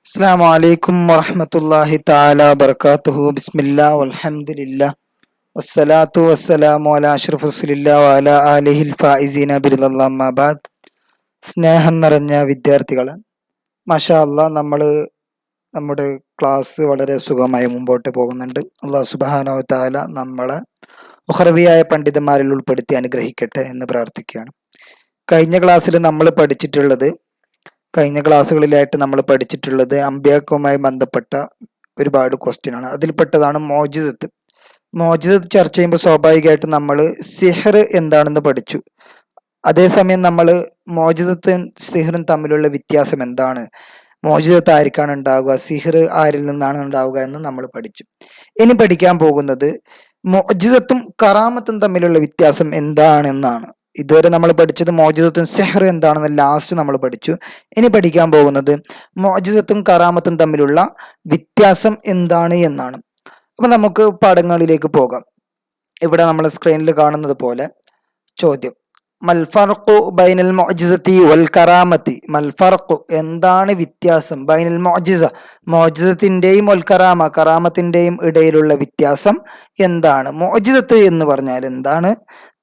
അസ്സലാമു അലൈക്കും വറഹ്മത്തുള്ളാഹി തആല വബറകാതുഹു. ബിസ്മില്ലാ വൽഹംദുലില്ലാ വസ്സലാത്തു വസ്സലാമു അലാ അഷ്റഫി റസൂലില്ലാ വഅലാ ആലിഹിൽ ഫായിസീന ബിറിദല്ലാഹി അമ്മാ ബഅദ്. സ്നേഹം നിറഞ്ഞ വിദ്യാർത്ഥികളെ, മാഷാ അല്ലാ, നമ്മുടെ ക്ലാസ് വളരെ സുഖമായി മുമ്പോട്ട് പോകുന്നുണ്ട്. അല്ലാഹു സുബ്ഹാനഹു വ തആല നമ്മളെ ഉഖറവിയായ പണ്ഡിതന്മാരിൽ ഉൾപ്പെടുത്തി അനുഗ്രഹിക്കട്ടെ എന്ന് പ്രാർത്ഥിക്കുകയാണ്. കഴിഞ്ഞ ക്ലാസ്സിൽ നമ്മൾ പഠിച്ചിട്ടുള്ളത് കഴിഞ്ഞ ക്ലാസ്സുകളിലായിട്ട് നമ്മൾ പഠിച്ചിട്ടുള്ളത് അമ്പിയാക്കവുമായി ബന്ധപ്പെട്ട ഒരുപാട് ക്വസ്റ്റ്യൻ ആണ്. അതിൽപ്പെട്ടതാണ് മോജിസത്ത്. മോജിസത്ത് ചർച്ച ചെയ്യുമ്പോൾ സ്വാഭാവികമായിട്ടും നമ്മൾ സിഹർ എന്താണെന്ന് പഠിച്ചു. അതേസമയം നമ്മൾ മോജിസത്തും സിഹറും തമ്മിലുള്ള വ്യത്യാസം എന്താണ്, മോജിസത്ത് ആർക്കാണ് ഉണ്ടാവുക, സിഹർ ആരിൽ നിന്നാണ് ഉണ്ടാവുക എന്ന് നമ്മൾ പഠിച്ചു. ഇനി പഠിക്കാൻ പോകുന്നത് മോജിസത്തും കറാമത്തും തമ്മിലുള്ള വ്യത്യാസം എന്താണെന്നാണ്. ഇതുവരെ നമ്മൾ പഠിച്ചത് മോജിസത്തും സിഹർ എന്താണെന്ന് ലാസ്റ്റ് നമ്മൾ പഠിച്ചു. ഇനി പഠിക്കാൻ പോകുന്നത് മോജിസത്തും കറാമത്തും തമ്മിലുള്ള വ്യത്യാസം എന്താണ് എന്നാണ്. അപ്പൊ നമുക്ക് പാഠങ്ങളിലേക്ക് പോകാം. ഇവിടെ നമ്മൾ സ്ക്രീനിൽ കാണുന്നത് പോലെ ചോദ്യം: മൽ ഫർഖു ബൈനൽ മുഅ്ജിസത്തി വൽ കറാമത്തി. മൽ ഫർഖു, എന്താണ് വ്യത്യാസം, ബൈനൽ മുഅ്ജിസ, മുഅ്ജിസത്തിന്റെയും വൽ കറാമ, കറാമത്തിന്റെയും ഇടയിലുള്ള വ്യത്യാസം എന്താണ്? മുഅ്ജിസത്ത് എന്ന് പറഞ്ഞാൽ എന്താണ്,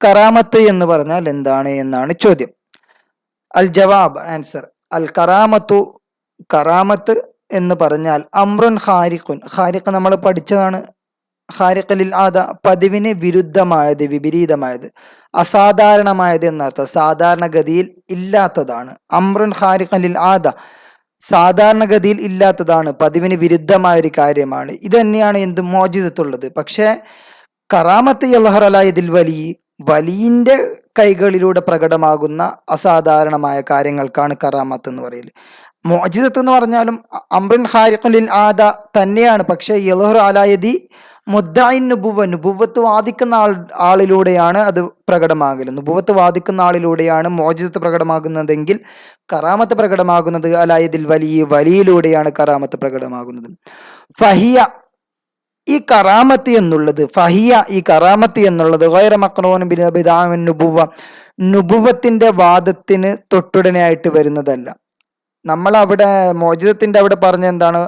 കറാമത്ത് എന്ന് പറഞ്ഞാൽ എന്താണ് എന്നാണ് ചോദ്യം. അൽ ജവാബ്, ആൻസർ: അൽ കറാമത്തു, കറാമത്ത് എന്ന് പറഞ്ഞാൽ അമ്രുൻ ഖാരിഖുൻ. ഖാരിഖ് നമ്മൾ പഠിച്ചതാണ്. ഖാരിഖലിൽ ആദ, പതിവിന് വിരുദ്ധമായത്, വിപരീതമായത്, അസാധാരണമായത് എന്നർത്ഥം. സാധാരണഗതിയിൽ ഇല്ലാത്തതാണ്. അമ്രുൻ ഖാരിഖലിൽ ആദ, സാധാരണഗതിയിൽ ഇല്ലാത്തതാണ്, പതിവിന് വിരുദ്ധമായ ഒരു കാര്യമാണ്. ഇത് തന്നെയാണ് എന്ത്, മോജിസത്തുള്ളത്. പക്ഷേ കറാമത്ത് യൽഹർ അലാ യദിൽ വലി, വലിയിന്റെ കൈകളിലൂടെ പ്രകടമാകുന്ന അസാധാരണമായ കാര്യങ്ങൾക്കാണ് കറാമത്ത് എന്ന് പറയല്. മോജിസത്ത് എന്ന് പറഞ്ഞാലും അംറുൻ ഖാരിഖുൻ ആദ തന്നെയാണ്. പക്ഷേ യൽഹർ അലാ യദി മുദ്ദഇൻ നുബുവ, നുബുവത്ത് വാദിക്കുന്ന ആളിലൂടെയാണ് അത് പ്രകടമാകല്. നുബുവത്ത് വാദിക്കുന്ന ആളിലൂടെയാണ് മോജിസത്ത് പ്രകടമാകുന്നതെങ്കിൽ കറാമത്ത് പ്രകടമാകുന്നത് അലാ യദിൽ വലി, വലിയിലൂടെയാണ് കറാമത്ത് പ്രകടമാകുന്നത്. ഫഹിയ, ഈ കറാമത്ത് എന്നുള്ളത്, ഫഹിയ, ഈ കറാമത്ത് എന്നുള്ളത് ഗൈറ മഖ്റൂൻ ബിദഅവൻ നുബുവ, നുബുവത്തിന്റെ വാദത്തിന് തൊട്ടുടനെയായിട്ട് വരുന്നതല്ല. നമ്മൾ അവിടെ മോജിസത്തിന്റെ അവിടെ പറഞ്ഞ എന്താണ്,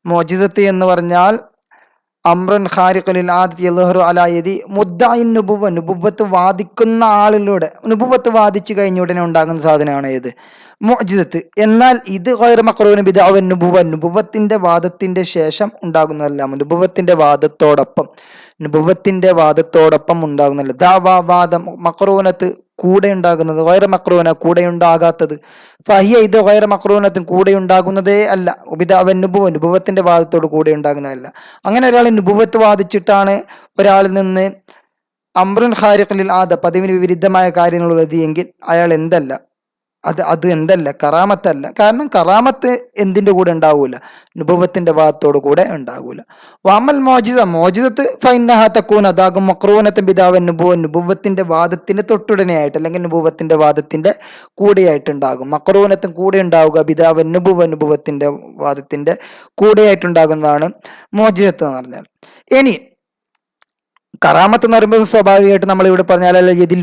മോജിസത്ത് എന്ന് പറഞ്ഞാൽ അമ്രുൻ ഖാരിഖുൽ ആദത്തി യൽഹറു അലാ യദി മുദ്ദഇൻ നുബുവ, നുബുവത്ത് വാദിക്കുന്ന ആളിലൂടെ, നുബുവത്ത് വാദിച്ചു കഴിഞ്ഞ ഉടനെ ഉണ്ടാകുന്ന സാധനമാണ് ഏത്, മുഅ്ജിസത്ത്. എന്നാൽ ഇത് ഗൈറ മഖ്റൂൻ ബിദഅവൻ നുബുവ, നുബുവത്തിന്റെ വാദത്തിന്റെ ശേഷം ഉണ്ടാകുന്നതല്ല, നുബുവത്തിന്റെ വാദത്തോടൊപ്പം, നുബുവത്തിന്റെ വാദത്തോടൊപ്പം ഉണ്ടാകുന്നതല്ല. ദഅവ, വാദം, മഖ്റൂനത്ത്, കൂടെ ഉണ്ടാകുന്നത്, ഗൈറ മഖ്റൂന, കൂടെ ഉണ്ടാകാത്തത്. ഫഹിയ, ഇത് ഗൈറ മഖ്റൂനത്തും, കൂടെ ഉണ്ടാകുന്നതേ അല്ല. ബിദഅവൻ നുബുവ, നുബുവത്തിന്റെ വാദത്തോട് കൂടെ ഉണ്ടാകുന്നതല്ല. അങ്ങനെ ഒരാൾ നുബുവത്ത് വാദിച്ചിട്ടാണ് ഒരാളിൽ നിന്ന് അമ്രുൻ ഖാരിഖുൽ ആദ, പതിവിന് വിരുദ്ധമായ കാര്യങ്ങൾ ഉള്ളത് എങ്കിൽ അയാൾ എന്തല്ല, അത് എന്തല്ല, കറാമത്തല്ല. കാരണം കറാമത്ത് എന്തിന്റെ കൂടെ ഉണ്ടാവൂല, നുബുവത്തിന്റെ വാദത്തോട് കൂടെ ഉണ്ടാകൂല. വാമൽ മോജിസ, മോജിസത്ത് ഫൈനഹ തക്കൂൻ, അതാകും മഖ്റൂനത്തുൻ ബിദഅവൻ നുബുവ, നുബുവത്തിന്റെ വാദത്തിന് തൊട്ടുടനെയായിട്ട് അല്ലെങ്കിൽ നുബുവത്തിന്റെ വാദത്തിന്റെ കൂടെയായിട്ടുണ്ടാകും. മഖ്റൂനത്തും കൂടെ ഉണ്ടാവുക, ബിദഅവൻ നുബുവ, നുബുവത്തിന്റെ വാദത്തിന്റെ കൂടെയായിട്ടുണ്ടാകുന്നതാണ് മോജിസത്ത് എന്ന് പറഞ്ഞാൽ. ഇനി കറാമത്ത് എന്ന് പറയുമ്പോൾ സ്വാഭാവികമായിട്ട് നമ്മൾ ഇവിടെ പറഞ്ഞാൽ ഇതിൽ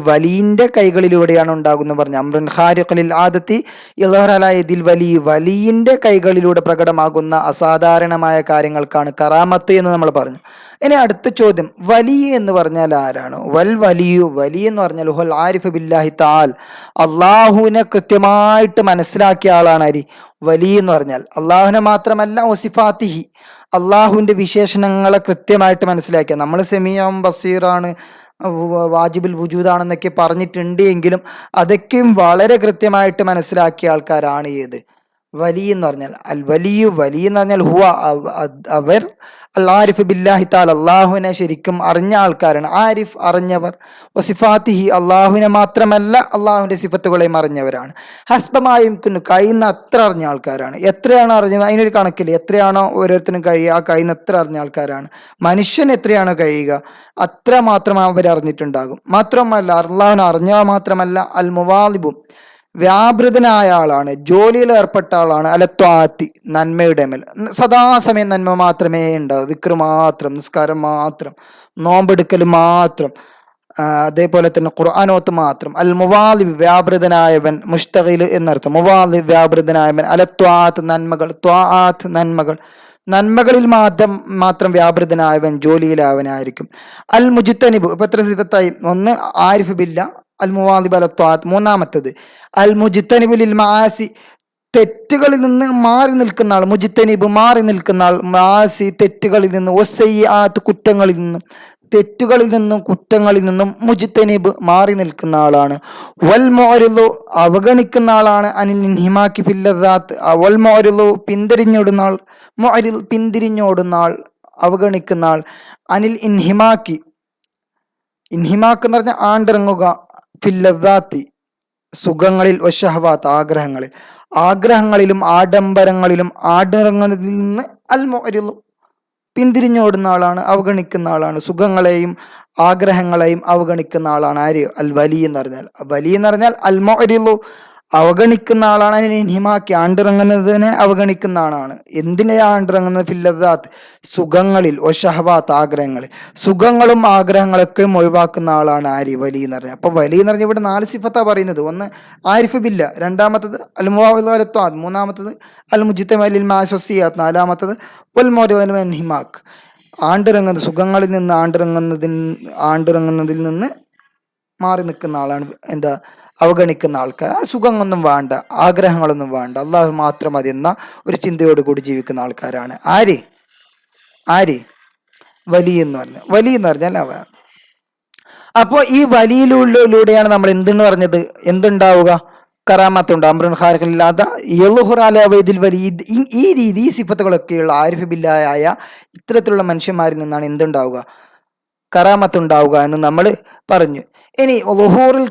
വലിന്റെ കൈകളിലൂടെയാണ് ഉണ്ടാകുന്നത് പറഞ്ഞു. അമ്രുൻ ഖാരിഖുൽ ആദത്തി യൽഹർ അലാ യദിൽ വലി, വലിന്റെ കൈകളിലൂടെ പ്രകടമാകുന്ന അസാധാരണമായ കാര്യങ്ങൾക്കാണ് കറാമത്ത് എന്ന് നമ്മൾ പറഞ്ഞു. ഇനി അടുത്ത ചോദ്യം, വലി എന്ന് പറഞ്ഞാൽ ആരാണ്? വലിയു, വലി എന്ന് പറഞ്ഞാൽ ഹുൽ ആരിഫ് ബില്ലാഹി തആല, അള്ളാഹുവിനെ കൃത്യമായിട്ട് മനസ്സിലാക്കിയ ആളാണ് ആര്, വലി എന്ന് പറഞ്ഞാൽ. അള്ളാഹുവിനെ മാത്രമല്ല, വസിഫാത്തിഹി, അള്ളാഹുവിന്റെ വിശേഷണങ്ങളെ കൃത്യമായിട്ട് മനസ്സിലാക്കിയ, നമ്മൾ സെമിയാം ബസീറാണ്, വാജിബുൽ വുജൂദാണെന്നൊക്കെ പറഞ്ഞിട്ടുണ്ട് എങ്കിലും അതൊക്കെയും വളരെ കൃത്യമായിട്ട് മനസ്സിലാക്കിയ ആൾക്കാരാണ് ഏത്, വലി എന്ന് പറഞ്ഞാൽ. അൽ വലിയു, വലി എന്ന് പറഞ്ഞാൽ ഹുവ, അവർ അൽ ആരിഫ് ബില്ലാഹി തആല, അള്ളാഹുവിനെ ശരിക്കും അറിഞ്ഞ ആൾക്കാരാണ്. ആരിഫ്, അറിഞ്ഞവർ. വസിഫാത്തിഹി, അള്ളാഹുവിനെ മാത്രമല്ല അള്ളാഹുവിന്റെ സിഫത്തുകളെയും അറിഞ്ഞവരാണ്. ഹസ്ബമായും കഴിയുന്ന അത്ര അറിഞ്ഞ ആൾക്കാരാണ്. എത്രയാണോ അറിഞ്ഞത് അതിനൊരു കണക്കില്ല, എത്രയാണോ ഓരോരുത്തരും കഴിയുക ആ കഴിയുന്ന അത്ര അറിഞ്ഞ ആൾക്കാരാണ്. മനുഷ്യൻ എത്രയാണോ കഴിയുക അത്ര മാത്രം അവർ അറിഞ്ഞിട്ടുണ്ടാകും. മാത്രമല്ല അള്ളാഹുവിനെ അറിഞ്ഞവ മാത്രമല്ല, അൽ മുവാലിബും, വ്യാപൃതനായ ആളാണ്, ജോലിയിൽ ഏർപ്പെട്ട ആളാണ്. അലത്വാത്തി, നന്മയുടെ മേൽ സദാസമയം നന്മ മാത്രമേ ഉണ്ടാവൂ. ദിക്ർ മാത്രം, നിസ്കാരം മാത്രം, നോമ്പെടുക്കൽ മാത്രം, അതേപോലെ തന്നെ ഖുർആനോത്ത് മാത്രം. അൽ മുവാലിബ് വ്യാപൃതനായവൻ, മുഷ്തഖിൽ എന്നർത്ഥം. മുവാലിബ് വ്യാപൃതനായവൻ. അല ത്വാഅത്ത് നന്മകൾ, ത്വാആത്ത് നന്മകൾ, നന്മകളിൽ മാത്രം വ്യാപൃതനായവൻ ജോലിയിലാവനായിരിക്കും. അൽ മുജ്തനിബ് ഇപ്പൊ എത്ര സിഫത്തായി? ഒന്ന് ആരിഫ് ബില്ല, അൽ മുവാലിബ് അല ത്വാഅത്ത്. മൂന്നാമത്തത് അൽ മുജ്തനിബ് ലിൽ മആസി, തെറ്റുകളിൽ നിന്ന് മാറി നിൽക്കുന്ന ആൾ. മുജ്തനിബ് മാറി നിൽക്കുന്ന ആൾ. മാസി തെറ്റുകളിൽ നിന്ന്, ഒസയ്യാത്ത് കുറ്റങ്ങളിൽ നിന്നും, തെറ്റുകളിൽ നിന്നും കുറ്റങ്ങളിൽ നിന്നും മുജ്തനിബ് മാറി നിൽക്കുന്ന ആളാണ്. വൽ മുഅരിദു അവഗണിക്കുന്ന ആളാണ്. അനിൽ ഇൻഹിമാക്കി ഫില്ലദാത്ത്, വൽ മുഅരിദു പിന്തിരിഞ്ഞോടുന്ന ആൾ. മുഅരിദ് പിന്തിരിഞ്ഞോടുന്ന ആൾ, അവഗണിക്കുന്ന ആൾ. അനിൽ ഇൻഹിമാക്കി, ഇൻഹിമാക്ക് എന്ന് പറഞ്ഞാൽ ആണ്ടിറങ്ങുക, ഫില്ലദാത്തി സുഖങ്ങളിൽ, വശഹവാത്ത് ആഗ്രഹങ്ങളിൽ, ആഗ്രഹങ്ങളിലും ആഡംബരങ്ങളിലും ആടിറങ്ങുന്നതിൽ നിന്ന് അൽ മുഅരിദു പിന്തിരിഞ്ഞോടുന്ന ആളാണ്, അവഗണിക്കുന്ന ആളാണ്. സുഖങ്ങളെയും ആഗ്രഹങ്ങളെയും അവഗണിക്കുന്ന ആളാണ് ആര്? അൽ വലി എന്ന് പറഞ്ഞാൽ. വലി എന്ന് പറഞ്ഞാൽ അൽ മുഅരിദു അവഗണിക്കുന്ന ആളാണ്. അതിനെ ഹിമാക്കി ആണ്ടിറങ്ങുന്നതിനെ അവഗണിക്കുന്ന ആളാണ്. എന്തിനെ ആണ്ടിറങ്ങുന്നത്? ഫില്ലദാത്ത് സുഖങ്ങളിൽ, ഒഷഹവാത്ത് ആഗ്രഹങ്ങളിൽ, സുഖങ്ങളും ആഗ്രഹങ്ങളൊക്കെ ഒഴിവാക്കുന്ന ആളാണ് ആര്? വലി എന്ന് പറഞ്ഞാൽ. അപ്പൊ വലി എന്ന് പറഞ്ഞാൽ ഇവിടെ 4 സിഫത്താ പറയുന്നത്. ഒന്ന് ആരിഫ് ബില്ല, രണ്ടാമത്തത് അൽ മുവാവിദ്, മൂന്നാമത്തത് അൽ മുജ്തമി ലിൽ മഅസിയാത്ത്, നാലാമത്തത് വൽ മുഅരിദു അൻ ഹിമാക്ക് ആണ്ടിറങ്ങുന്നത്, സുഖങ്ങളിൽ നിന്ന് ആണ്ടിറങ്ങുന്നതിൽ നിന്ന് മാറി നിൽക്കുന്ന ആളാണ്. എന്താ? അവഗണിക്കുന്ന ആൾക്കാർ. ആ സുഖങ്ങളൊന്നും വേണ്ട, ആഗ്രഹങ്ങളൊന്നും വേണ്ട, അള്ളാഹു മാത്രം മതി എന്ന ഒരു ചിന്തയോട് കൂടി ജീവിക്കുന്ന ആൾക്കാരാണ് ആര്? വലി എന്ന് പറഞ്ഞാൽ. വലി എന്ന് പറഞ്ഞാൽ അവ. അപ്പോൾ ഈ വലിയിലൂടെയാണ് നമ്മൾ എന്തെന്ന് പറഞ്ഞത്? എന്തുണ്ടാവുക? കറാമത്തുണ്ട്. അമ്രുൻ ഖാരിഖില്ലാതെ യലുഹുറാലവൈദിൽ വലി. ഈ രീതി, ഈ സിഫത്തുകളൊക്കെയുള്ള ആരിഫ് ബില്ലായ ഇത്തരത്തിലുള്ള മനുഷ്യന്മാരിൽ നിന്നാണ് എന്തുണ്ടാവുക? കറാമത്തുണ്ടാവുക എന്ന് നമ്മൾ പറഞ്ഞു. ഇനി ളുഹൂറുൽ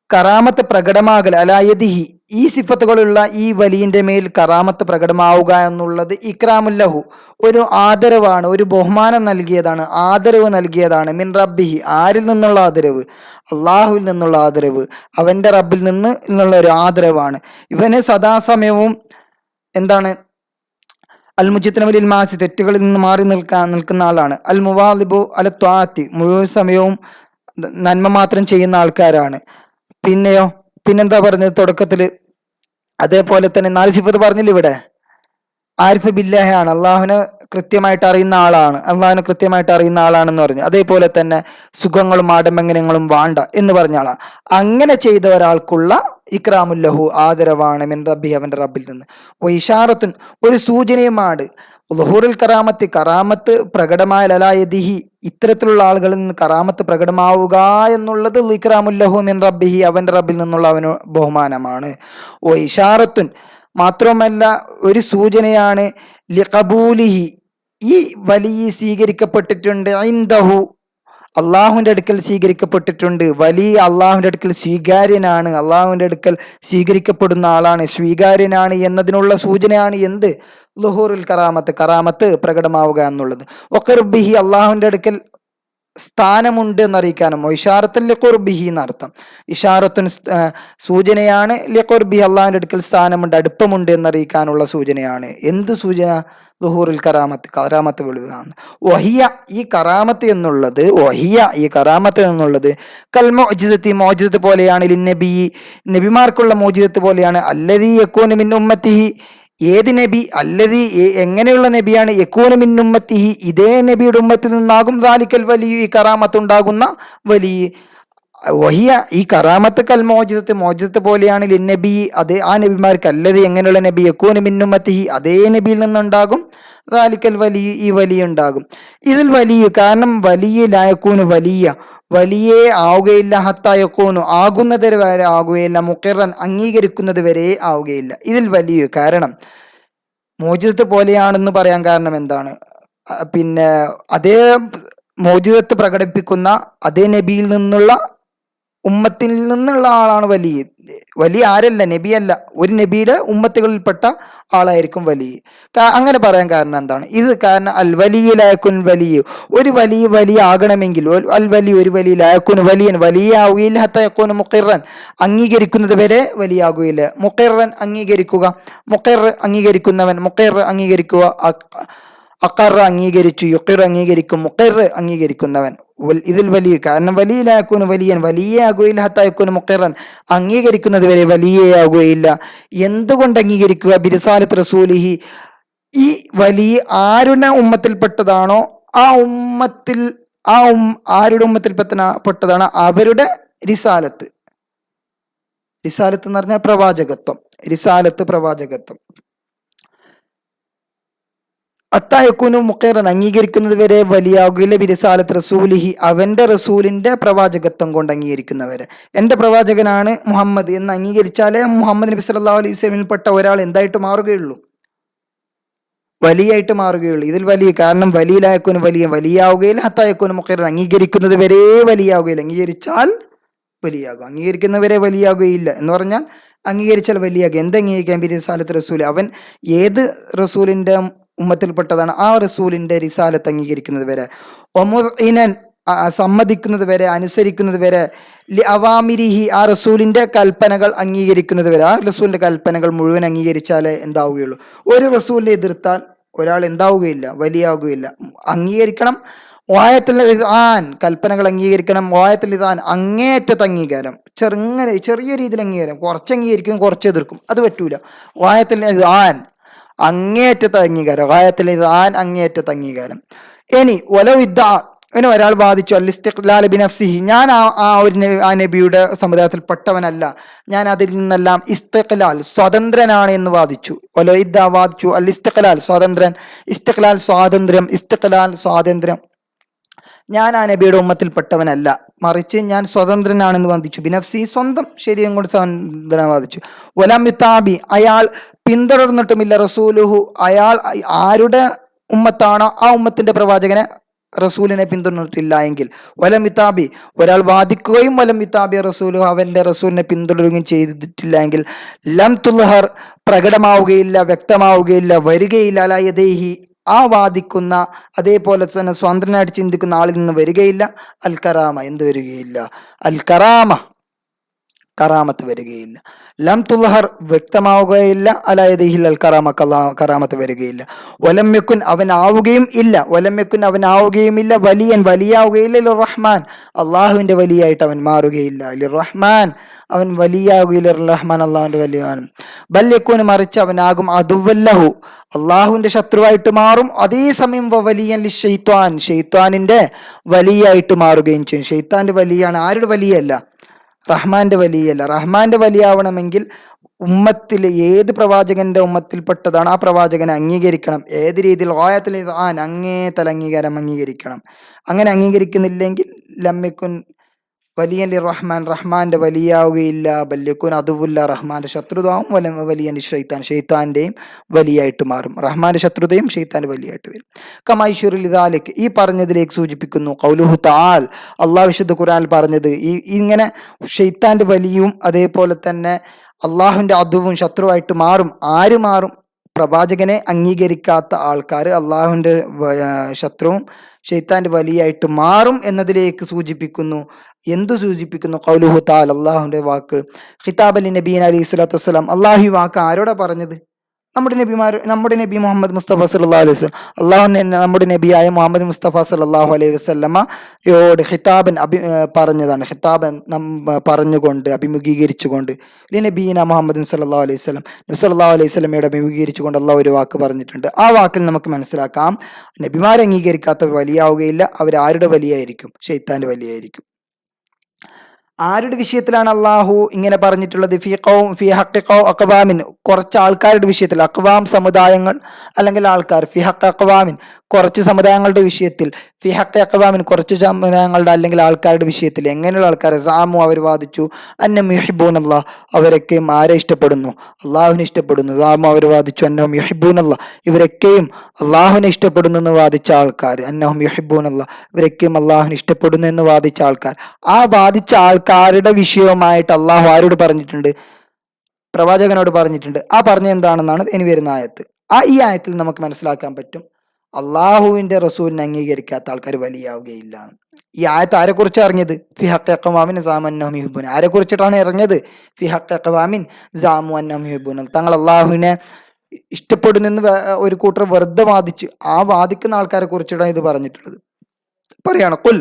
കറാമത്ത് പ്രകടമാകൽ അലായദിഹി, ഈ സിഫത്തുകളുള്ള ഈ വലിയന്റെ മേൽ കറാമത്ത് പ്രകടമാവുക എന്നുള്ളത് ഇക്രാമുല്ലഹു, ഒരു ആദരവാണ്, ഒരു ബഹുമാനം നൽകിയതാണ്, ആദരവ് നൽകിയതാണ്. മിൻ റബ്ബിഹി, ആരിൽ നിന്നുള്ള ആദരവ്? അള്ളാഹുവിൽ നിന്നുള്ള ആദരവ്, അവന്റെ റബ്ബിൽ നിന്നുള്ള ഒരു ആദരവാണ്. ഇവന് സദാസമയവും എന്താണ്? അൽ മുജ്തനബി ലിൽ മാസി തെറ്റുകളിൽ നിന്ന് മാറി നിൽക്കുന്ന ആളാണ്. അൽ മുവാലിബു അല ത്വാഅത്തി മുഴുവൻ സമയവും നന്മ മാത്രം ചെയ്യുന്ന ആൾക്കാരാണ്. പിന്നെന്താ പറഞ്ഞത് തുടക്കത്തില്? അതേപോലെ തന്നെ 4 സിഫത്ത് പറഞ്ഞില്ല ഇവിടെ. ആരിഫ് ബില്ലാഹാണ്, അള്ളാഹുവിനെ കൃത്യമായിട്ട് അറിയുന്ന ആളാണെന്ന് പറഞ്ഞു. അതേപോലെ തന്നെ സുഖങ്ങളും ആഡംബരങ്ങളും വേണ്ട എന്ന് പറഞ്ഞ ആളാണ്. അങ്ങനെ ചെയ്ത ഒരാൾക്കുള്ള ഇക്രാമുല്ലഹു ആദരവാണ് മിൻ റബ്ബി, അവന്റെ റബ്ബിൽ നിന്ന്. ഇഷാറത്തുൻ ഒരു സൂചനയുമാണ്. ളുഹൂറുൽ കറാമത്ത് പ്രകടമായ ലലായദിഹി, ഇത്തരത്തിലുള്ള ആളുകളിൽ നിന്ന് കറാമത്ത് പ്രകടമാവുക എന്നുള്ളത് ഇക്രാമുല്ലഹു മിൻ റബ്ബിഹി, അവന്റെ റബ്ബിൽ നിന്നുള്ള അവന് ബഹുമാനമാണ്. ഇഷാറത്തുൻ മാത്രമല്ല ഒരു സൂചനയാണ്. ലിഖബൂലിഹി, ഈ വലിയ സ്വീകരിക്കപ്പെട്ടിട്ടുണ്ട്. ഇൻദഹു, അള്ളാഹുവിന്റെ അടുക്കൽ സ്വീകരിക്കപ്പെട്ടിട്ടുണ്ട്. വലിയ അള്ളാഹുവിന്റെ അടുക്കൽ സ്വീകാര്യനാണ്, അള്ളാഹുവിന്റെ അടുക്കൽ സ്വീകരിക്കപ്പെടുന്ന ആളാണ്, സ്വീകാര്യനാണ് എന്നതിനുള്ള സൂചനയാണ് എന്ത്? ളുഹൂറുൽ കറാമത്ത് പ്രകടമാവുക എന്നുള്ളത്. വഖർബിഹി, അള്ളാഹുവിന്റെ അടുക്കൽ സ്ഥാനമുണ്ട് എന്നറിയിക്കാനും. ഇഷാറത്തുൻ ലിഖുർബിഹി എന്നർത്ഥം. ഇഷാറത്തുൻ സൂചനയാണ്, ലിഖുർബിഹി അള്ളാഹുവിന്റെ അടുക്കൽ സ്ഥാനമുണ്ട്, അടുപ്പമുണ്ട് എന്നറിയിക്കാനുള്ള സൂചനയാണ്. എന്ത് സൂചന? ളുഹൂറുൽ കറാമത്ത് വെളിവാണ്. വഹിയ, ഈ കറാമത്ത് എന്നുള്ളത് കൽ മുഅ്ജിസത്ത് പോലെയാണ്. നബിമാർക്കുള്ള മുഅ്ജിസത്ത് പോലെയാണ്. അല്ലദീ യകൂനു മിൻ ഉമ്മത്തിഹി, ഏത് നബി? അല്ലദീ, എങ്ങനെയുള്ള നബിയാണ്? യകൂനു മിൻ ഉമ്മത്തിഹി, ഇതേ നബിയുടെ ഉമ്മത്തിൽ നിന്നാകും ദാലിക്കൽ വലിയ, ഈ കറാമത്ത് ഉണ്ടാകുന്ന വലിയ. വഹിയ, ഈ കറാമത്ത് കൽ മോജിസത്ത് പോലെയാണ്. ലിന്നബി, അതേ ആ നബിമാർക്ക്. അല്ലദീ, എങ്ങനെയുള്ള നബി? യകൂനു മിൻ ഉമ്മത്തിഹി, അതേ നബിയിൽ നിന്നുണ്ടാകും ദാലിക്കൽ വലിയ, ഈ വലിയ ഉണ്ടാകും. ഇതിൽ വലിയ കാരണം വലിയ ലായക്കൂന് വലിയ ആവുകയില്ല. ഹത്താ യക്കൂനു, ആകുന്നത് വരെ ആവുകയില്ല. മുഖിറൻ, അംഗീകരിക്കുന്നത് വരെ ആവുകയില്ല. ഇതിൽ വലിയ കാരണം മോജിസത്ത് പോലെയാണെന്ന് പറയാൻ കാരണം എന്താണ്? പിന്നെ അതേ മോജിസത്ത് പ്രകടിപ്പിക്കുന്ന അതേ നബിയിൽ നിന്നുള്ള ഉമ്മത്തിൽ നിന്നുള്ള ആളാണ് വലിയ ആരല്ല? നബിയല്ല, ഒരു നബിയുടെ ഉമ്മത്തുകളിൽപ്പെട്ട ആളായിരിക്കും വലിയ. അങ്ങനെ പറയാൻ കാരണം എന്താണ്? ഇത് കാരണം അൽ വലിയ ലായക്കുൻ വലിയ, ഒരു വലിയ ആകണമെങ്കിൽ അൽ വലിയ, ഒരു വലിയ ലായക്കുൻ വലിയ ആവുകയില്ല. ഹത്ത യക്കൂന മുഖിറൻ, അംഗീകരിക്കുന്നത് വരെ വലിയ ആകുകയില്ല. മുഖിറൻ, അംഗീകരിക്കുക. മുഖിർ, അംഗീകരിക്കുന്നവൻ. മുഖിർ, അംഗീകരിക്കുക. അഖറ അംഗീകരിച്ചു, യുഖിർ അംഗീകരിക്കും, മുഖിർ അംഗീകരിക്കുന്നവൻ. ഇതിൽ വലിയ കാരണം വലിയലാക്കൂന് വലിയൻ വലിയാകുകയില്ല, ഹത്തായക്കൂന് മുഖിറൻ അംഗീകരിക്കുന്നത് വരെ വലിയയാകുകയില്ല. എന്തുകൊണ്ട് അംഗീകരിക്കുക? ബിരിസാലത്ത് റസൂലിഹി, ഈ വലിയ ആരുടെ ഉമ്മത്തിൽപ്പെട്ടതാണോ ആ ഉമ്മത്തിൽ ആരുടെ ഉമ്മത്തിൽപ്പെട്ടതാണോ അവരുടെ റിസാലത്ത്. റിസാലത്ത് എന്ന് പറഞ്ഞാൽ പ്രവാചകത്വം. റിസാലത്ത് പ്രവാചകത്വം. അത്തായക്കുനു മുഖേറൻ അംഗീകരിക്കുന്നത് വരെ വലിയാകുകയില്ല. ബിരിസാലത്ത് റസൂലിഹി, അവന്റെ റസൂലിന്റെ പ്രവാചകത്വം കൊണ്ട് അംഗീകരിക്കുന്നവരെ. എന്റെ പ്രവാചകനാണ് മുഹമ്മദ് എന്ന് അംഗീകരിച്ചാലേ മുഹമ്മദ് നബി സല്ലല്ലാഹു അലൈഹി വസല്ലമിൽപ്പെട്ട ഒരാൾ എന്തായിട്ട് മാറുകയുള്ളൂ? വലിയായിട്ട് മാറുകയുള്ളൂ. ഇതിൽ വലിയ കാരണം വലിയിലായക്കുന് വലിയാവുകയില്ല, ഹത്തായക്കുന് മുഖേറൻ അംഗീകരിക്കുന്നത് വരെ വലിയാവുകയില്ല. അംഗീകരിച്ചാൽ വലിയാകും, അംഗീകരിക്കുന്നവരെ വലിയാകുകയില്ല എന്ന് പറഞ്ഞാൽ അംഗീകരിച്ചാൽ വലിയാകും. എന്തംഗീകരിക്കാൻ? ബിരിസാലത്ത് റസൂൽ, അവൻ ഏത് റസൂലിന്റെ ഉമ്മത്തിൽപ്പെട്ടതാണ് ആ റസൂലിന്റെ റിസാലത്ത് അംഗീകരിക്കുന്നത് വരെ. ഒമുഇനൻ സമ്മതിക്കുന്നത് വരെ, അനുസരിക്കുന്നത് വരെ. അവാമിരിഹി, ആ റസൂലിന്റെ കൽപ്പനകൾ അംഗീകരിക്കുന്നത് വരെ. ആ റസൂലിന്റെ കൽപ്പനകൾ മുഴുവൻ അംഗീകരിച്ചാലേ എന്താവുകയുള്ളൂ. ഒരു റസൂലിനെ എതിർത്താൽ ഒരാൾ എന്താവുകയില്ല, വലിയാവുകയില്ല. അംഗീകരിക്കണം. വായത്തുൽ ഇദ്ആൻ, കൽപ്പനകൾ അംഗീകരിക്കണം. വായത്തുൽ ഇദ്ആൻ, അങ്ങേയറ്റത്തെ അംഗീകാരം. ചെറിയ രീതിയിൽ അംഗീകാരം, കുറച്ച് അംഗീകരിക്കും, കുറച്ച് എതിർക്കും, അത് പറ്റൂല. വായത്തുൽ ഇദ്ആൻ, അങ്ങേയറ്റത്തെ അംഗീകാരം. വായത്തുൽ ഇദ്ആൻ, അങ്ങേയറ്റത്തെ അംഗീകാരം. ഇനി വലൗ ഇദ്ദഅ, ഇനി ഒരാൾ വാദിച്ചു അൽ ഇസ്തിഖ്ലാൽ ബിനഫ്സിഹി, ഞാൻ ആ നബിയുടെ സമുദായത്തിൽ പെട്ടവനല്ല, ഞാൻ അതിൽ നിന്നെല്ലാം ഇസ്തിഖ്ലാൽ സ്വതന്ത്രനാണ് എന്ന് വാദിച്ചു. വലൗ ഇദ്ദഅ, വാദിച്ചു അൽ ഇസ്തിഖ്ലാൽ സ്വതന്ത്രൻ, ഇസ്തിഖ്ലാൽ സ്വാതന്ത്ര്യം, ഇസ്തിഖ്ലാൽ സ്വാതന്ത്ര്യം, ഞാൻ ആ നബിയുടെ ഉമ്മത്തിൽപ്പെട്ടവനല്ല, മറിച്ച് ഞാൻ സ്വതന്ത്രനാണെന്ന് വാദിച്ചു. ബിനഫ്സി, സ്വന്തം ശരീരം കൊണ്ട് സ്വതന്ത്രൻ വാദിച്ചു. വലം യുതാബി, അയാൾ പിന്തുടർന്നിട്ടുമില്ല. റസൂലുഹു, അയാൾ ആരുടെ ഉമ്മത്താണോ ആ ഉമ്മത്തിന്റെ പ്രവാചകനെ റസൂലിനെ പിന്തുടർന്നിട്ടില്ല എങ്കിൽ. വലം യുതാബി, ഒരാൾ വാദിക്കുകയും വലം യുതാബി റസൂലുഹു, അവന്റെ റസൂലിനെ പിന്തുടരുകയും ചെയ്തിട്ടില്ല എങ്കിൽ ലം തുൽഹർ, പ്രകടമാവുകയില്ല, വ്യക്തമാവുകയില്ല, വരികയില്ല. അലാ യദൈഹി, ആ വാദിക്കുന്ന അതേപോലെ തന്നെ സ്വതന്ത്രനായിട്ട് ചിന്തിക്കുന്ന ആളിൽ നിന്ന് വരികയില്ല. അൽ കറാമ, എന്ത് വരികയില്ല? അൽ കറാമ, കറാമത്ത് വരികയില്ല. ലം തുൽഹർ, വ്യക്തമാവുകയില്ല. അലായദിഹിൽ അൽ കറാമ, കറാമത്ത് വരികയില്ല. വലം യക്കുൻ, അവൻ ആവുകയും ഇല്ല. വലം യക്കുൻ, അവൻ ആവുകയും ഇല്ല. വലിയൻ, വലിയാവുകയില്ല. ലിർ റഹ്മാൻ, അള്ളാഹുവിന്റെ വലിയായിട്ട് അവൻ മാറുകയില്ല. ലിർ റഹ്മാൻ, അവൻ വലിയാവുകയില്ല. റഹ്മാൻ, അള്ളാഹുവിന്റെ വലിയവനും. ബൽ യക്കൂന്, മറിച്ച് അവനാകും അദുവല്ലഹു, അള്ളാഹുവിന്റെ ശത്രുവായിട്ട് മാറും. അതേസമയം വലിയൻ ലി ഷൈത്വാൻ, ഷെയ്ത്വാനിന്റെ വലിയായിട്ട് മാറുകയും ചെയ്യും. ഷെയ്ത്താന്റെ വലിയാണ്, ആരുടെ വലിയല്ല? റഹ്മാന്റെ വലിയല്ല. റഹ്മാന്റെ വലിയാവണമെങ്കിൽ ഉമ്മത്തിൽ ഏത് പ്രവാചകന്റെ ഉമ്മത്തിൽപ്പെട്ടതാണ് ആ പ്രവാചകനെ അംഗീകരിക്കണം. ഏത് രീതിയിൽ? ആയത്തിൽ അങ്ങേതല അംഗീകാരം അംഗീകരിക്കണം. അങ്ങനെ അംഗീകരിക്കുന്നില്ലെങ്കിൽ ലമ്മിക്കുൻ വലിയ റഹ്മാൻ, റഹ്മാന്റെ വലിയാവുകയില്ല. ബല്യക്കുൻ അതുല്ല, റഹ്മാന്റെ ശത്രുതാവും. വലിയ ഷെയ്ത്താൻ, ഷെയ്ത്താന്റെയും വലിയായിട്ട് മാറും. റഹ്മാന്റെ ശത്രുതയും ഷെയ്ത്താന്റെ വലിയായിട്ട് വരും. കമൈഷുറിൽ ഇദാലിക്, ഈ പറഞ്ഞതിലേക്ക് സൂചിപ്പിക്കുന്നു ഖൗലുഹു തആല, അള്ളാഹു വിശുദ്ധ ഖുർആനിൽ പറഞ്ഞത്. ഇങ്ങനെ ഷെയ്ത്താന്റെ വലിയും അതേപോലെ തന്നെ അള്ളാഹുവിന്റെ അതുവും ശത്രുവായിട്ട് മാറും. ആര് മാറും? പ്രവാചകനെ അംഗീകരിക്കാത്ത ആൾക്കാർ അള്ളാഹുവിന്റെ ശത്രുവും ഷെയ്ത്താന്റെ വലിയായിട്ട് മാറും എന്നതിലേക്ക് സൂചിപ്പിക്കുന്നു. എന്തു സൂചിപ്പിക്കുന്നു? ഖൗലുഹു തആല, അള്ളാഹുവിന്റെ വാക്ക്. ഖിതാബ് അലി നബീന അലൈഹി സ്വലാത്തു വസ്സലാം, അള്ളാഹു ഈ വാക്ക് ആരോടാ പറഞ്ഞത്? നമ്മുടെ നബി മുഹമ്മദ് മുസ്തഫ സല്ലല്ലാഹു അലൈഹി വസല്ലം, അള്ളാഹു നമ്മുടെ നബിയായ മുഹമ്മദ് മുസ്തഫ സല്ലല്ലാഹു അലൈഹി വസല്ലമയോട് ഖിതാബൻ പറഞ്ഞതാണ്. ഖിതാബൻ പറഞ്ഞുകൊണ്ട്, അഭിമുഖീകരിച്ചുകൊണ്ട്, നബീന മുഹമ്മദ് സല്ലല്ലാഹു അലൈഹി വസല്ലം, നബി സല്ലല്ലാഹു അലൈഹി വസല്ലമയോട് അഭിമുഖീകരിച്ചുകൊണ്ട് അള്ളാഹു ഒരു വാക്ക് പറഞ്ഞിട്ടുണ്ട്. ആ വാക്കിൽ നമുക്ക് മനസ്സിലാക്കാം, നബിമാരെ അംഗീകരിക്കാത്തവർ വലിയാവുകയില്ല. അവരാരുടെ വലിയായിരിക്കും? ഷെയ്ത്താന്റെ വലിയായിരിക്കും. ആരുടെ വിഷയത്തിലാണ് അള്ളാഹു ഇങ്ങനെ പറഞ്ഞിട്ടുള്ളത്? ഫി ഹഖ് അഖ്വാമിൻ, കുറച്ച് ആൾക്കാരുടെ വിഷയത്തിൽ. അഖ്വാം, സമുദായങ്ങൾ അല്ലെങ്കിൽ ആൾക്കാർ. ഫി ഹഖ് അഖ്വാമിൻ, കുറച്ച് സമുദായങ്ങളുടെ വിഷയത്തിൽ. ഫി ഹഖ് അഖ്വാമിൻ, കുറച്ച് സമുദായങ്ങളുടെ അല്ലെങ്കിൽ ആൾക്കാരുടെ വിഷയത്തിൽ. എങ്ങനെയുള്ള ആൾക്കാർ? സാമു, അവർ വാദിച്ചു അന്നഹും യുഹിബ്ബൂന അല്ലാഹ്, അവരൊക്കെയും ആരെ ഇഷ്ടപ്പെടുന്നു? അള്ളാഹുവിനെ ഇഷ്ടപ്പെടുന്നു. സാമു, അവർ വാദിച്ചു അന്നഹും യുഹിബ്ബൂന അല്ലാഹ്, ഇവരൊക്കെയും അള്ളാഹുവിനെ ഇഷ്ടപ്പെടുന്നു എന്ന് വാദിച്ച ആൾക്കാർ. അന്നഹും യുഹിബ്ബൂന അല്ലാഹ്, ഇവരൊക്കെയും അള്ളാഹുവിനെ ഇഷ്ടപ്പെടുന്നു എന്ന് വാദിച്ച ആൾക്കാർ. ആ വാദിച്ച ആൾക്കാരുടെ വിഷയവുമായിട്ട് അള്ളാഹു ആരോട് പറഞ്ഞിട്ടുണ്ട്? പ്രവാചകനോട് പറഞ്ഞിട്ടുണ്ട്. ആ പറഞ്ഞ എന്താണെന്നാണ് ഇനി വരുന്ന ആയത്ത്. ഈ ആയത്തിൽ നമുക്ക് മനസ്സിലാക്കാൻ പറ്റും അള്ളാഹുവിന്റെ റസൂലിനെ അംഗീകരിക്കാത്ത ആൾക്കാർ വലിയാവുകയില്ല. ഈ ആയത്ത് ആരെ കുറിച്ച് അറിഞ്ഞത്? ഫി ഹഖ് അഖ്വാമിൻ സാമു അന്നഹും യുഹിബ്ബൂന, ആരെ കുറിച്ചിട്ടാണ് ഇറങ്ങിയത്? ഫി ഹഖ് അഖ്വാമിൻ സാമു അന്നഹും യുഹിബ്ബൂന, തങ്ങൾ അള്ളാഹുവിനെ ഇഷ്ടപ്പെടുന്നെന്ന് ഒരു കൂട്ടർ വെറുതെ വാദിച്ച് ആ വാദിക്കുന്ന ആൾക്കാരെ കുറിച്ചിട്ടാണ് ഇത് പറഞ്ഞിട്ടുള്ളത്. പറയാണ് കുൽ,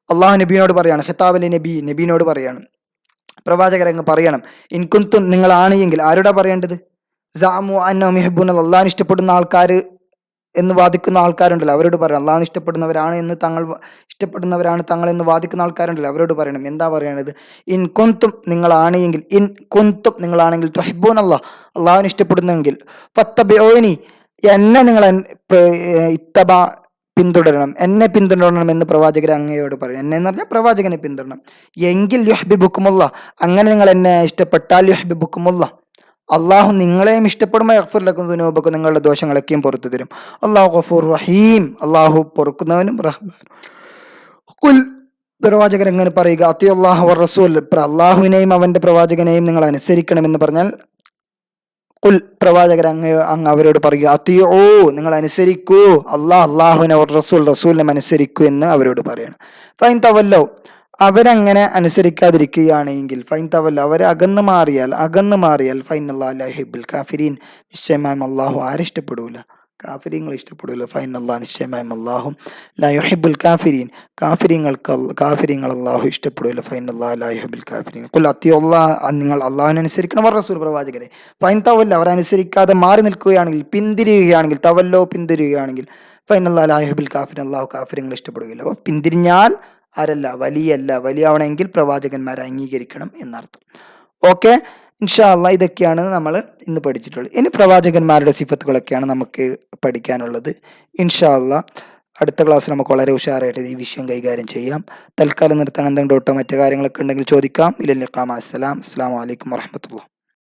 അള്ളാഹു നബിയോട് പറയാണ്, ഖിതാബ് അലി നബീനോട് പറയാണ്, പ്രവാചകരങ്ങ് പറയണം, ഇൻകുന്തും നിങ്ങളാണ് എങ്കിൽ. ആരോടാ പറയേണ്ടത്? സാമു അന്നഹും യുഹിബ്ബൂന, അള്ളാഹിനെ ഇഷ്ടപ്പെടുന്ന ആൾക്കാർ എന്ന് വാദിക്കുന്ന ആൾക്കാരുണ്ടല്ലോ, അവരോട് പറയണം. അള്ളാഹു ഇഷ്ടപ്പെടുന്നവരാണ് തങ്ങൾ എന്ന് വാദിക്കുന്ന ആൾക്കാരുണ്ടല്ലോ, അവരോട് പറയണം. എന്താ പറയണത്? ഇൻ കുന്തും നിങ്ങളാണ് എങ്കിൽ, ഇൻ കുന്തും നിങ്ങളാണെങ്കിൽ, തുഹിബ്ബൂന അല്ലാഹ്, അള്ളാഹുവിനെ ഇഷ്ടപ്പെടുന്നെങ്കിൽ, ഫത്തബിഊനി, എന്നെ നിങ്ങൾ പിന്തുടരണം, എന്നെ പിന്തുടരണം എന്ന് പ്രവാചകർ അങ്ങയോട് പറയും. എന്നെ എന്ന് പറഞ്ഞാൽ പ്രവാചകനെ പിന്തുടരണം. എങ്കിൽ യുഹ്ബിബുക്കുമുല്ലാഹ്, അങ്ങനെ നിങ്ങൾ എന്നെ ഇഷ്ടപ്പെട്ടാൽ യുഹ്ബിബുക്കുമുല്ലാഹ്, അള്ളാഹു നിങ്ങളെയും ഇഷ്ടപ്പെടുമ്പോൾ യഗ്ഫിർ ലക്കും ദുനൂബക്കും, നിങ്ങളുടെ ദോഷങ്ങളൊക്കെയും പുറത്തു തരും. അള്ളാഹു ഗഫൂർ റഹീം, അള്ളാഹു പൊറുക്കുന്നവനും റഹ്മാനും. ഖുൽ, പ്രവാചകൻ എങ്ങനെ പറയുക? അത്തിയുല്ലാഹു വർ റസൂൽ, അള്ളാഹുവിനെയും അവന്റെ പ്രവാചകനെയും നിങ്ങൾ അനുസരിക്കണമെന്ന് പറഞ്ഞാൽ, ഖുൽ, പ്രവാചകർ അങ്ങ് അവരോട് പറയുക, അത്തിയോ, നിങ്ങൾ അനുസരിക്കൂ, അള്ളാഹുവിനെ, റസൂലിനെ അനുസരിക്കൂ എന്ന് അവരോട് പറയണം. ഫൈൻ തവല്ലോ, അവരങ്ങനെ അനുസരിക്കാതിരിക്കുകയാണെങ്കിൽ, ഫൈൻ തവല്ലോ, അവർ അകന്നു മാറിയാൽ ഫൈൻ അല്ലാഹു ലാ യുഹിബ്ബുൽ കാഫിരീൻ, നിശ്ചയമായും അള്ളാഹു ആരിഷ്ടപ്പെടൂല? കാഫിരീങ്ങൾ ഇഷ്ടപ്പെടൂല. ഫൈൻ അല്ലാഹു, നിശ്ചയമായും അള്ളാഹു ലാ യുഹിബ്ബുൽ കാഫിരീൻ, കാഫിരീങ്ങൾ അള്ളാഹു ഇഷ്ടപ്പെടൂല. ഫൈൻ അല്ലാഹു ലാ യുഹിബ്ബുൽ കാഫിരീൻ. ഖുൽ അത്തിയുല്ലാഹ്, നിങ്ങൾ അള്ളാഹുവിനെ അനുസരിക്കണം, വർ റസൂൽ, പ്രവാചകരെ. ഫൈൻ തവല്ലോ, അവർ അനുസരിക്കാതെ മാറി നിൽക്കുകയാണെങ്കിൽ, പിന്തിരിയുകയാണെങ്കിൽ, തവല്ലോ പിന്തിരിയുകയാണെങ്കിൽ, ഫൈൻ അല്ലാഹു ലാ യുഹിബ്ബുൽ കാഫിരീൻ, അള്ളാഹു കാഫിരീങ്ങൾ ഇഷ്ടപ്പെടുകയില്ല. അപ്പോൾ പിന്തിരിഞ്ഞാൽ ആരല്ല, വലിയാവണമെങ്കിൽ പ്രവാചകന്മാരെ അംഗീകരിക്കണം എന്നർത്ഥം. ഓക്കെ, ഇൻഷാ അള്ളാഹ് ഇതൊക്കെയാണ് നമ്മൾ ഇന്ന് പഠിച്ചിട്ടുള്ളത്. ഇനി പ്രവാചകന്മാരുടെ സിഫത്തുകളൊക്കെയാണ് നമുക്ക് പഠിക്കാനുള്ളത്. ഇൻഷാ അള്ളാഹ് അടുത്ത ക്ലാസ്സിൽ നമുക്ക് വളരെ ഉഷാറായിട്ട് ഈ വിഷയം കൈകാര്യം ചെയ്യാം. തൽക്കാലം നിർത്താൻ എന്തെങ്കിലും ഡൗട്ടോ മറ്റു കാര്യങ്ങളൊക്കെ ഉണ്ടെങ്കിൽ ചോദിക്കാം. ഇലൽ ലിഖാ, അസ്സലാമു അലൈക്കും വറഹ്മത്തുള്ളാഹി.